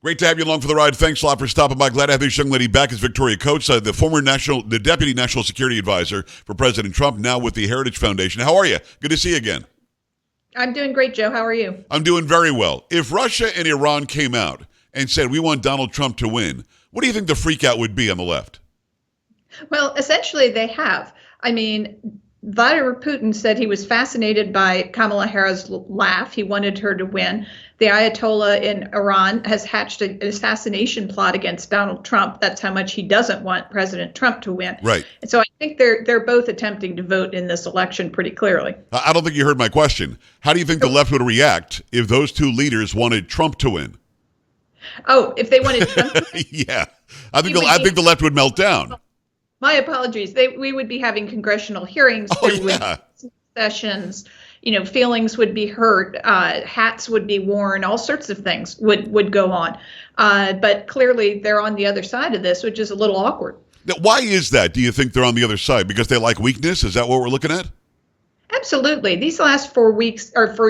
Great to have you along for the ride. Thanks a lot for stopping by. Glad to have this young lady back as Victoria Coates, the Deputy National Security Advisor for President Trump, now with the Heritage Foundation. How are you? Good to see you again. I'm doing great, Joe. How are you? I'm doing very well. If Russia and Iran came out and said, we want Donald Trump to win, what do you think the freakout would be on the left? Well, essentially, they have. I mean, Vladimir Putin said he was fascinated by Kamala Harris' laugh. He wanted her to win. The Ayatollah in Iran has hatched an assassination plot against Donald Trump. That's how much he doesn't want President Trump to win. Right. And so I think they're both attempting to vote in this election pretty clearly. I don't think you heard my question. How do you think the left would react if those two leaders wanted Trump to win? Oh, if they wanted Trump to win? Yeah. I think the left would melt down. My apologies. We would be having congressional hearings. Oh, there yeah. would be sessions. Feelings would be hurt. Hats would be worn. All sorts of things would go on. But clearly, they're on the other side of this, which is a little awkward. Now, why is that? Do you think they're on the other side? Because they like weakness? Is that what we're looking at? Absolutely. These last 4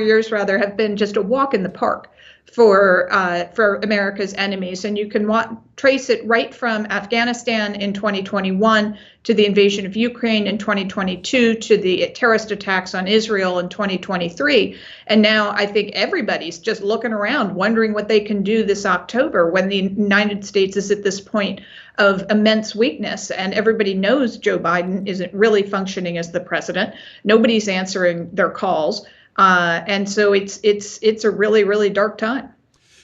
years rather, have been just a walk in the park for America's enemies. And you can trace it right from Afghanistan in 2021 to the invasion of Ukraine in 2022 to the terrorist attacks on Israel in 2023. And now I think everybody's just looking around, wondering what they can do this October when the United States is at this point of immense weakness. And everybody knows Joe Biden isn't really functioning as the president. Nobody's answering their calls. And so it's a really, really dark time.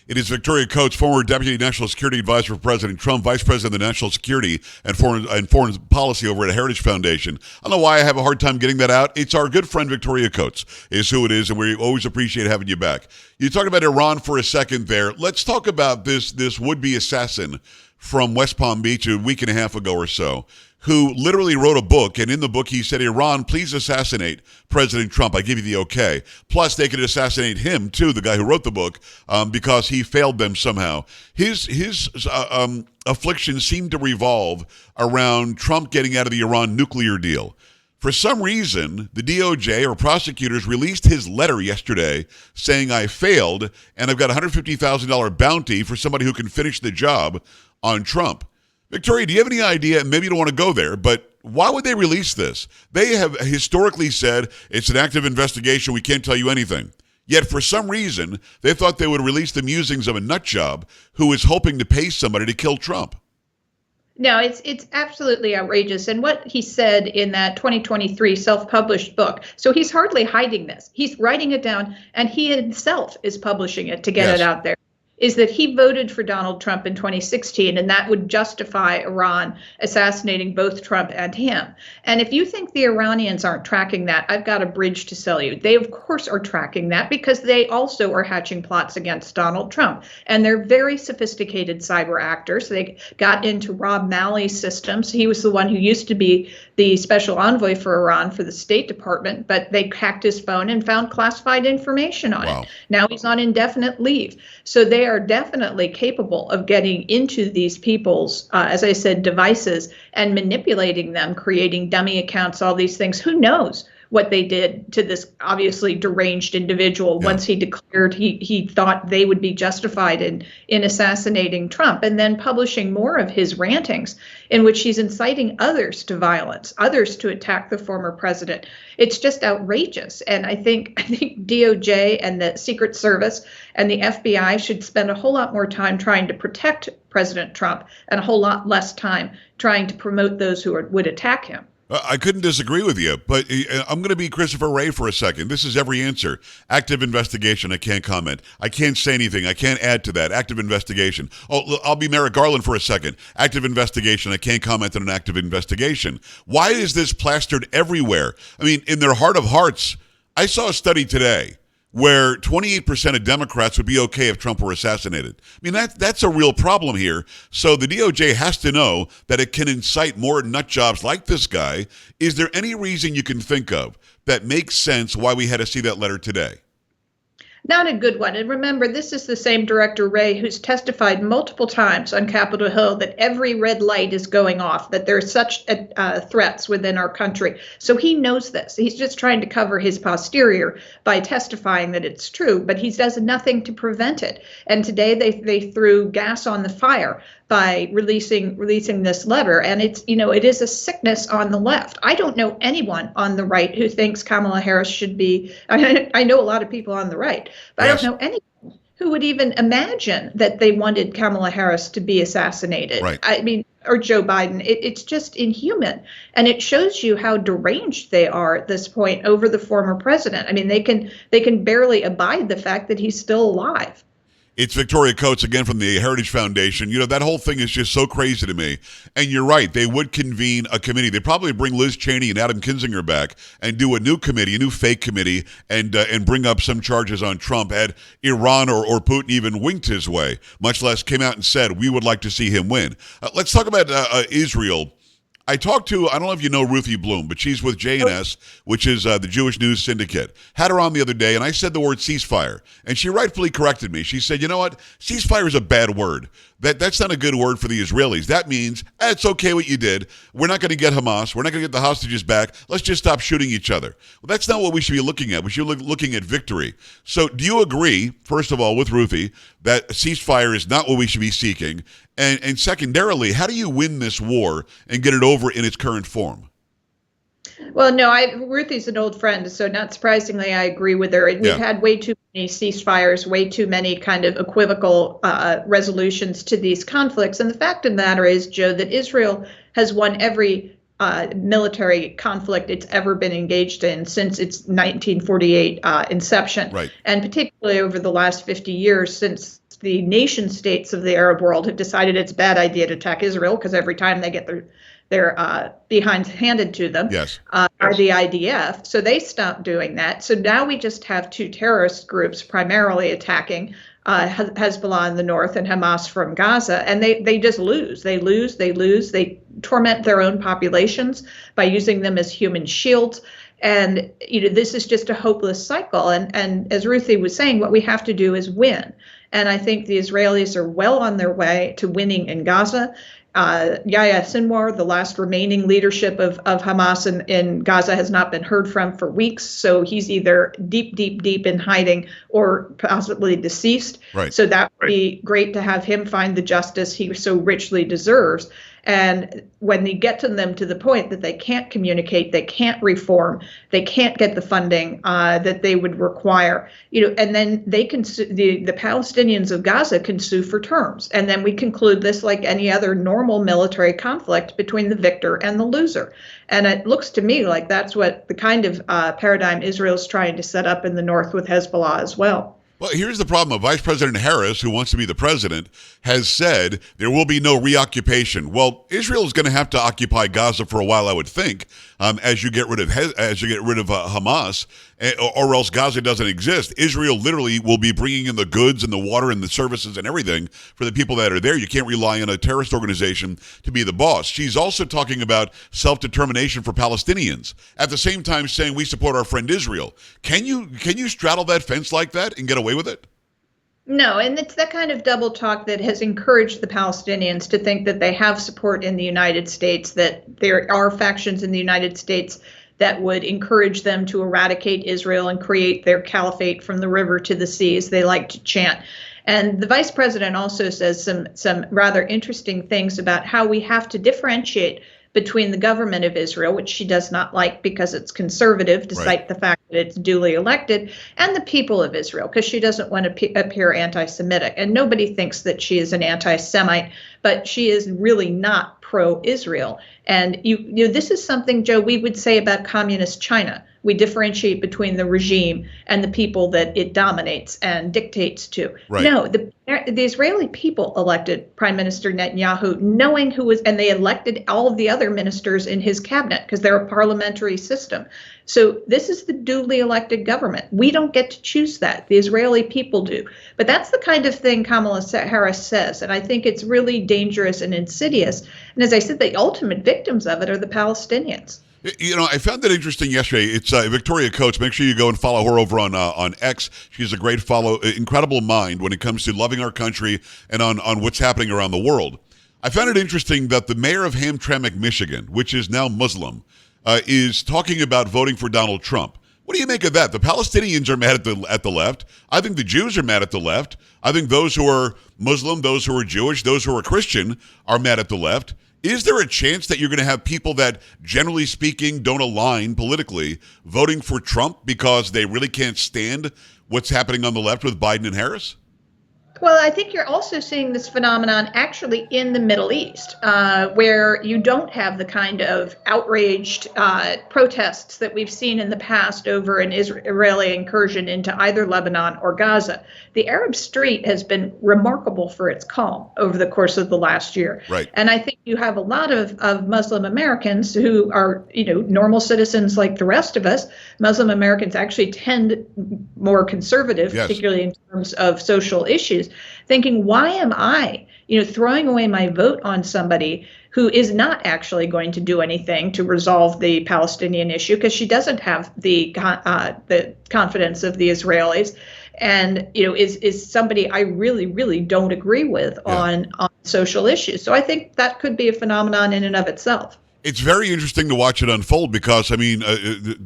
It is Victoria Coates, former Deputy National Security Advisor for President Trump, Vice President of the National Security and Foreign Policy over at Heritage Foundation. I don't know why I have a hard time getting that out. It's our good friend Victoria Coates is who it is, and we always appreciate having you back. You talked about Iran for a second there. Let's talk about this would-be assassin from West Palm Beach a week and a half ago or so, who literally wrote a book, and in the book he said, Iran, please assassinate President Trump. I give you the okay. Plus, they could assassinate him, too, the guy who wrote the book, because he failed them somehow. His affliction seemed to revolve around Trump getting out of the Iran nuclear deal. For some reason, the DOJ or prosecutors released his letter yesterday saying, I failed, and I've got a $150,000 bounty for somebody who can finish the job on Trump. Victoria, do you have any idea, maybe you don't want to go there, but why would they release this? They have historically said it's an active investigation, we can't tell you anything. Yet for some reason, they thought they would release the musings of a nut job who is hoping to pay somebody to kill Trump. No, it's absolutely outrageous. And what he said in that 2023 self-published book, so he's hardly hiding this. He's writing it down, and he himself is publishing it to get it out there, is that he voted for Donald Trump in 2016, and that would justify Iran assassinating both Trump and him. And if you think the Iranians aren't tracking that, I've got a bridge to sell you. They, of course, are tracking that because they also are hatching plots against Donald Trump. And they're very sophisticated cyber actors. They got into Rob Malley's systems. He was the one who used to be the special envoy for Iran for the State Department, but they hacked his phone and found classified information on it. Now he's on indefinite leave. So they are definitely capable of getting into these people's, as I said, devices and manipulating them, creating dummy accounts, all these things. Who knows what they did to this obviously deranged individual once he declared he thought they would be justified in assassinating Trump, and then publishing more of his rantings in which he's inciting others to violence, others to attack the former president. It's just outrageous. And I think DOJ and the Secret Service and the FBI should spend a whole lot more time trying to protect President Trump and a whole lot less time trying to promote those who would attack him. I couldn't disagree with you, but I'm going to be Christopher Wray for a second. This is every answer. Active investigation. I can't comment. I can't say anything. I can't add to that. Active investigation. Oh, I'll be Merrick Garland for a second. Active investigation. I can't comment on an active investigation. Why is this plastered everywhere? I mean, in their heart of hearts, I saw a study today where 28% of Democrats would be okay if Trump were assassinated. I mean, that's a real problem here. So the DOJ has to know that it can incite more nut jobs like this guy. Is there any reason you can think of that makes sense why we had to see that letter today? Not a good one. And remember, this is the same director, Ray, who's testified multiple times on Capitol Hill that every red light is going off, that there are such threats within our country. So he knows this. He's just trying to cover his posterior by testifying that it's true, but he does nothing to prevent it. And today they threw gas on the fire by releasing this letter. And it's, it is a sickness on the left. I don't know anyone on the right who thinks Kamala Harris should be, I know a lot of people on the right, but yes. I don't know anyone who would even imagine that they wanted Kamala Harris to be assassinated. Right. I mean, or Joe Biden. It's just inhuman. And it shows you how deranged they are at this point over the former president. I mean, they can barely abide the fact that he's still alive. It's Victoria Coates again from the Heritage Foundation. That whole thing is just so crazy to me. And you're right. They would convene a committee. They'd probably bring Liz Cheney and Adam Kinzinger back and do a new committee, a new fake committee, and bring up some charges on Trump had Iran or Putin even winked his way, much less came out and said, we would like to see him win. Let's talk about Israel. I talked to, I don't know if you know Ruthie Bloom, but she's with JNS, which is the Jewish News Syndicate. Had her on the other day, and I said the word ceasefire. And she rightfully corrected me. She said, you know what? Ceasefire is a bad word. That's not a good word for the Israelis. That means, it's okay what you did. We're not going to get Hamas. We're not going to get the hostages back. Let's just stop shooting each other. Well, that's not what we should be looking at. We should be looking at victory. So do you agree, first of all, with Ruthie, that ceasefire is not what we should be seeking? And secondarily, how do you win this war and get it over in its current form? Well, no, Ruthie's an old friend, so not surprisingly, I agree with her. We've had way too many ceasefires, way too many kind of equivocal resolutions to these conflicts. And the fact of the matter is, Joe, that Israel has won every military conflict it's ever been engaged in since its 1948 inception. Right. And particularly over the last 50 years since the nation states of the Arab world have decided it's a bad idea to attack Israel because every time they get their behinds handed to them by the IDF. So they stopped doing that. So now we just have two terrorist groups primarily attacking Hezbollah in the north and Hamas from Gaza. And they just lose. They lose. They torment their own populations by using them as human shields. And, this is just a hopeless cycle. And as Ruthie was saying, what we have to do is win. And I think the Israelis are well on their way to winning in Gaza. Yahya Sinwar, the last remaining leadership of Hamas in Gaza, has not been heard from for weeks. So he's either deep in hiding or possibly deceased. Right. So that would be great to have him find the justice he so richly deserves. And when they get to them to the point that they can't communicate, they can't reform, they can't get the funding that they would require, and then they can the Palestinians of Gaza can sue for terms, and then we conclude this like any other normal military conflict between the victor and the loser. And it looks to me like that's what the kind of paradigm Israel's trying to set up in the north with Hezbollah as well. Well, here's the problem. Vice President Harris, who wants to be the president, has said there will be no reoccupation. Well, Israel is going to have to occupy Gaza for a while, I would think, as you get rid of Hamas, or else Gaza doesn't exist. Israel literally will be bringing in the goods and the water and the services and everything for the people that are there. You can't rely on a terrorist organization to be the boss. She's also talking about self-determination for Palestinians, at the same time saying we support our friend Israel. Can you straddle that fence like that and get away with it? No, and it's that kind of double talk that has encouraged the Palestinians to think that they have support in the United States, that there are factions in the United States that would encourage them to eradicate Israel and create their caliphate from the river to the sea, as they like to chant. And the vice president also says some rather interesting things about how we have to differentiate between the government of Israel, which she does not like because it's conservative, despite the fact that it's duly elected, and the people of Israel, because she doesn't want to appear anti-Semitic. And nobody thinks that she is an anti-Semite, but she is really not pro-Israel. And this is something, Joe, we would say about communist China. We differentiate between the regime and the people that it dominates and dictates to. Right. No, the Israeli people elected Prime Minister Netanyahu, knowing who was, and they elected all of the other ministers in his cabinet because they're a parliamentary system. So this is the duly elected government. We don't get to choose that. The Israeli people do. But that's the kind of thing Kamala Harris says. And I think it's really dangerous and insidious. And as I said, the ultimate victims of it are the Palestinians. I found it interesting yesterday. It's Victoria Coates. Make sure you go and follow her over on X. She's a great follow, incredible mind when it comes to loving our country and on what's happening around the world. I found it interesting that the mayor of Hamtramck, Michigan, which is now Muslim, is talking about voting for Donald Trump. What do you make of that? The Palestinians are mad at the left. I think the Jews are mad at the left. I think those who are Muslim, those who are Jewish, those who are Christian are mad at the left. Is there a chance that you're going to have people that, generally speaking, don't align politically voting for Trump because they really can't stand what's happening on the left with Biden and Harris? Well, I think you're also seeing this phenomenon actually in the Middle East, where you don't have the kind of outraged protests that we've seen in the past over an Israeli incursion into either Lebanon or Gaza. The Arab Street has been remarkable for its calm over the course of the last year. Right. And I think you have a lot of Muslim Americans who are, normal citizens like the rest of us. Muslim Americans actually tend more conservative, yes, particularly in terms of social issues, thinking, why am I, throwing away my vote on somebody who is not actually going to do anything to resolve the Palestinian issue because she doesn't have the confidence of the Israelis, and is somebody I really, really don't agree with on social issues. So I think that could be a phenomenon in and of itself. It's very interesting to watch it unfold because,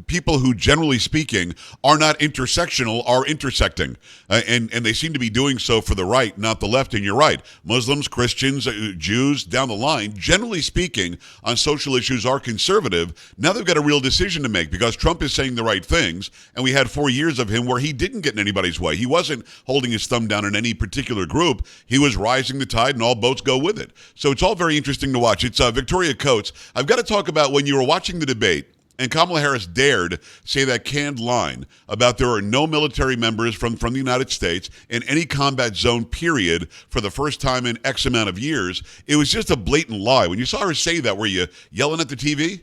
people who, generally speaking, are not intersectional are intersecting. And they seem to be doing so for the right, not the left. And you're right. Muslims, Christians, Jews, down the line, generally speaking, on social issues are conservative. Now they've got a real decision to make because Trump is saying the right things. And we had 4 years of him where he didn't get in anybody's way. He wasn't holding his thumb down in any particular group. He was rising the tide and all boats go with it. So it's all very interesting to watch. It's Victoria Coates. I've got to talk about when you were watching the debate and Kamala Harris dared say that canned line about there are no military members from the United States in any combat zone, period, for the first time in X amount of years. It was just a blatant lie. When you saw her say that, were you yelling at the TV?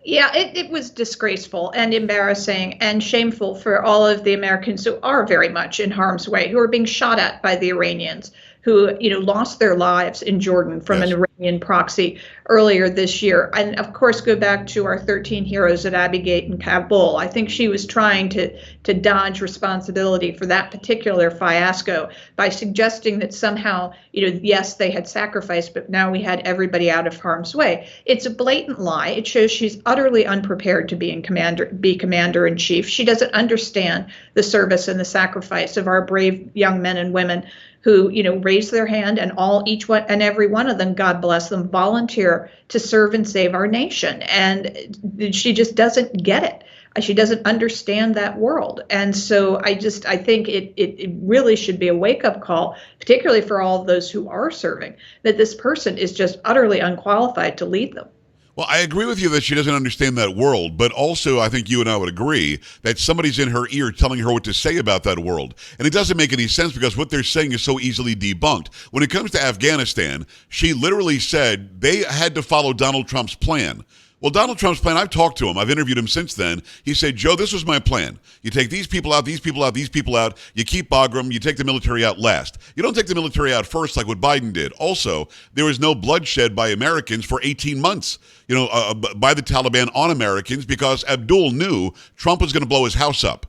Yeah, it was disgraceful and embarrassing and shameful for all of the Americans who are very much in harm's way, who are being shot at by the Iranians, who lost their lives in Jordan from an Iranian proxy earlier this year. And of course, go back to our 13 heroes at Abbey Gate in Kabul. I think she was trying to dodge responsibility for that particular fiasco by suggesting that somehow, yes, they had sacrificed, but now we had everybody out of harm's way. It's a blatant lie. It shows she's utterly unprepared to be commander in chief. She doesn't understand the service and the sacrifice of our brave young men and women who, raise their hand, and each one and every one of them, God bless them, volunteer to serve and save our nation. And she just doesn't get it. She doesn't understand that world. And so I think it really should be a wake-up call, particularly for all of those who are serving, that this person is just utterly unqualified to lead them. Well, I agree with you that she doesn't understand that world, but also I think you and I would agree that somebody's in her ear telling her what to say about that world. And it doesn't make any sense because what they're saying is so easily debunked. When it comes to Afghanistan, she literally said they had to follow Donald Trump's plan. Well, Donald Trump's plan, I've talked to him. I've interviewed him since then. He said, Joe, this was my plan. You take these people out, these people out, these people out. You keep Bagram. You take the military out last. You don't take the military out first like what Biden did. Also, there was no bloodshed by Americans for 18 months, by the Taliban on Americans because Abdul knew Trump was going to blow his house up.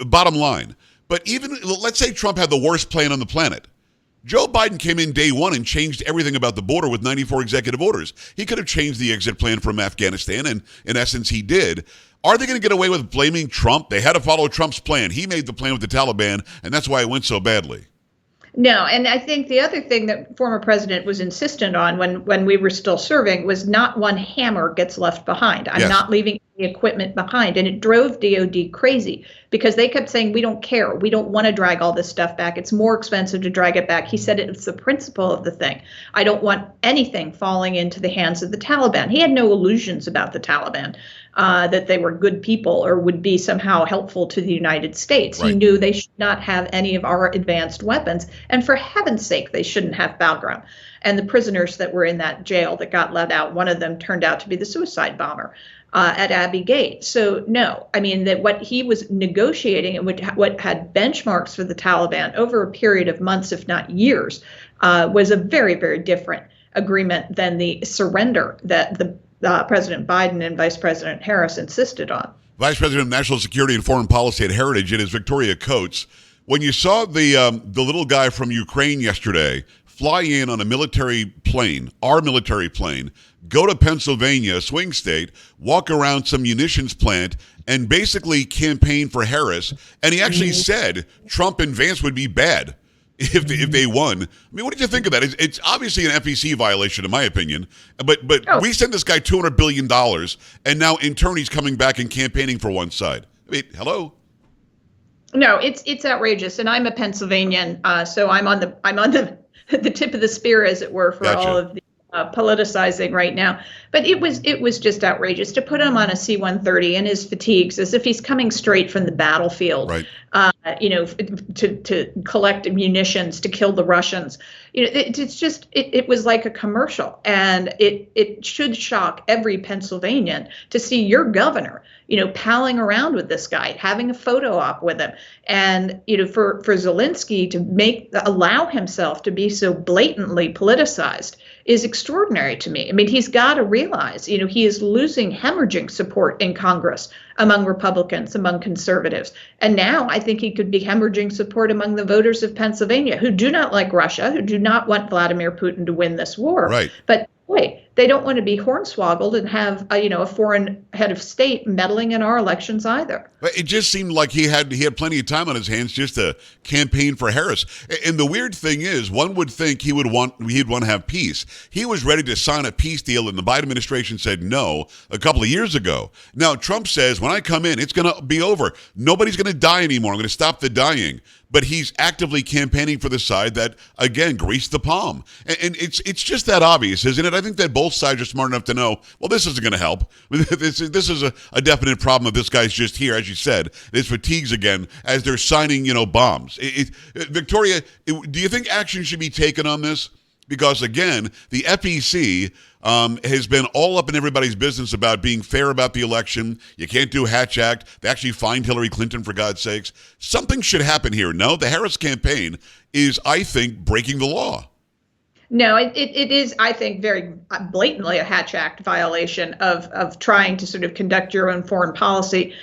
Bottom line. But even, let's say Trump had the worst plan on the planet. Joe Biden came in day one and changed everything about the border with 94 executive orders. He could have changed the exit plan from Afghanistan, and in essence, he did. Are they going to get away with blaming Trump? They had to follow Trump's plan. He made the plan with the Taliban, and that's why it went so badly. No, and I think the other thing that former president was insistent on when we were still serving was not one hammer gets left behind. I'm not leaving the equipment behind. And it drove DOD crazy because they kept saying, we don't care. We don't want to drag all this stuff back. It's more expensive to drag it back. He said it's the principle of the thing. I don't want anything falling into the hands of the Taliban. He had no illusions about the Taliban, that they were good people or would be somehow helpful to the United States. Right. He knew they should not have any of our advanced weapons. And for heaven's sake, they shouldn't have Bagram. And the prisoners that were in that jail that got let out, one of them turned out to be the suicide bomber at Abbey Gate. So no, I mean that what he was negotiating and what had benchmarks for the Taliban over a period of months, if not years, was a very, very different agreement than the surrender that the President Biden and Vice President Harris insisted on. Vice President of National Security and Foreign Policy at Heritage, it is Victoria Coates. When you saw the little guy from Ukraine yesterday fly in on a military plane, our military plane, go to Pennsylvania, a swing state, walk around some munitions plant, and basically campaign for Harris, and he actually said Trump and Vance would be bad if they won. I mean, what did you think of that? It's obviously an FEC violation, in my opinion. But we sent this guy $200 billion, and now in turn he's coming back and campaigning for one side. I mean, hello. No, it's outrageous, and I'm a Pennsylvanian, so I'm on the the tip of the spear, as it were, for Gotcha. all of the politicizing right now. But it was just outrageous to put him on a C-130 in his fatigues, as if he's coming straight from the battlefield. Right. To collect munitions to kill the Russians. It was like a commercial, and it should shock every Pennsylvanian to see your governor, palling around with this guy, having a photo op with him, and for Zelensky to allow himself to be so blatantly politicized is extraordinary to me. I mean, he's got to realize, he is losing hemorrhaging support in Congress among Republicans, among conservatives. And now I think he could be hemorrhaging support among the voters of Pennsylvania who do not like Russia, who do not want Vladimir Putin to win this war. Right. But boy, they don't want to be hornswoggled and have a foreign head of state meddling in our elections either. It just seemed like he had plenty of time on his hands just to campaign for Harris. And the weird thing is, one would think he'd want to have peace. He was ready to sign a peace deal, and the Biden administration said no a couple of years ago. Now Trump says, when I come in, it's going to be over. Nobody's going to die anymore. I'm going to stop the dying. But he's actively campaigning for the side that, again, greased the palm. And it's just that obvious, isn't it? I think that both sides are smart enough to know, well, this isn't going to help. This is a definite problem if this guy's just here, as you said. His fatigues again as they're signing, bombs. Victoria, do you think action should be taken on this? Because, again, the FEC has been all up in everybody's business about being fair about the election. You can't do Hatch Act. They actually fined Hillary Clinton, for God's sakes. Something should happen here. No, the Harris campaign is, I think, breaking the law. No, it is, I think, very blatantly a Hatch Act violation of trying to sort of conduct your own foreign policy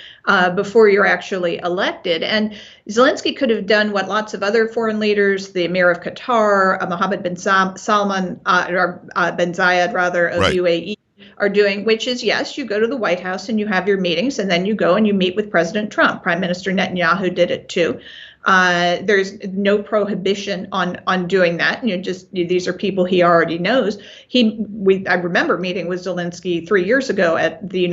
before you're actually elected. And Zelensky could have done what lots of other foreign leaders, the Emir of Qatar, Mohammed bin Salman, or bin Zayed, rather, of UAE, are doing, which is, yes, you go to the White House and you have your meetings, and then you go and you meet with President Trump. Prime Minister Netanyahu did it too. There's no prohibition on doing that. These are people he already knows. I remember meeting with Zelensky 3 years ago at the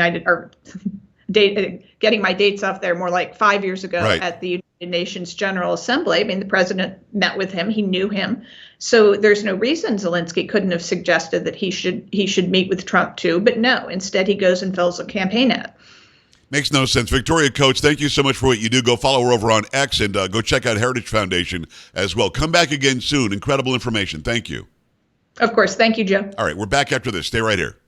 getting my dates off there, more like 5 years ago at the United Nations General Assembly. I mean, the president met with him. He knew him. So there's no reason Zelensky couldn't have suggested that he should meet with Trump too. But no, instead he goes and fills a campaign ad. Makes no sense. Victoria Coates, thank you so much for what you do. Go follow her over on X and go check out Heritage Foundation as well. Come back again soon. Incredible information. Thank you. Of course. Thank you, Joe. All right. We're back after this. Stay right here.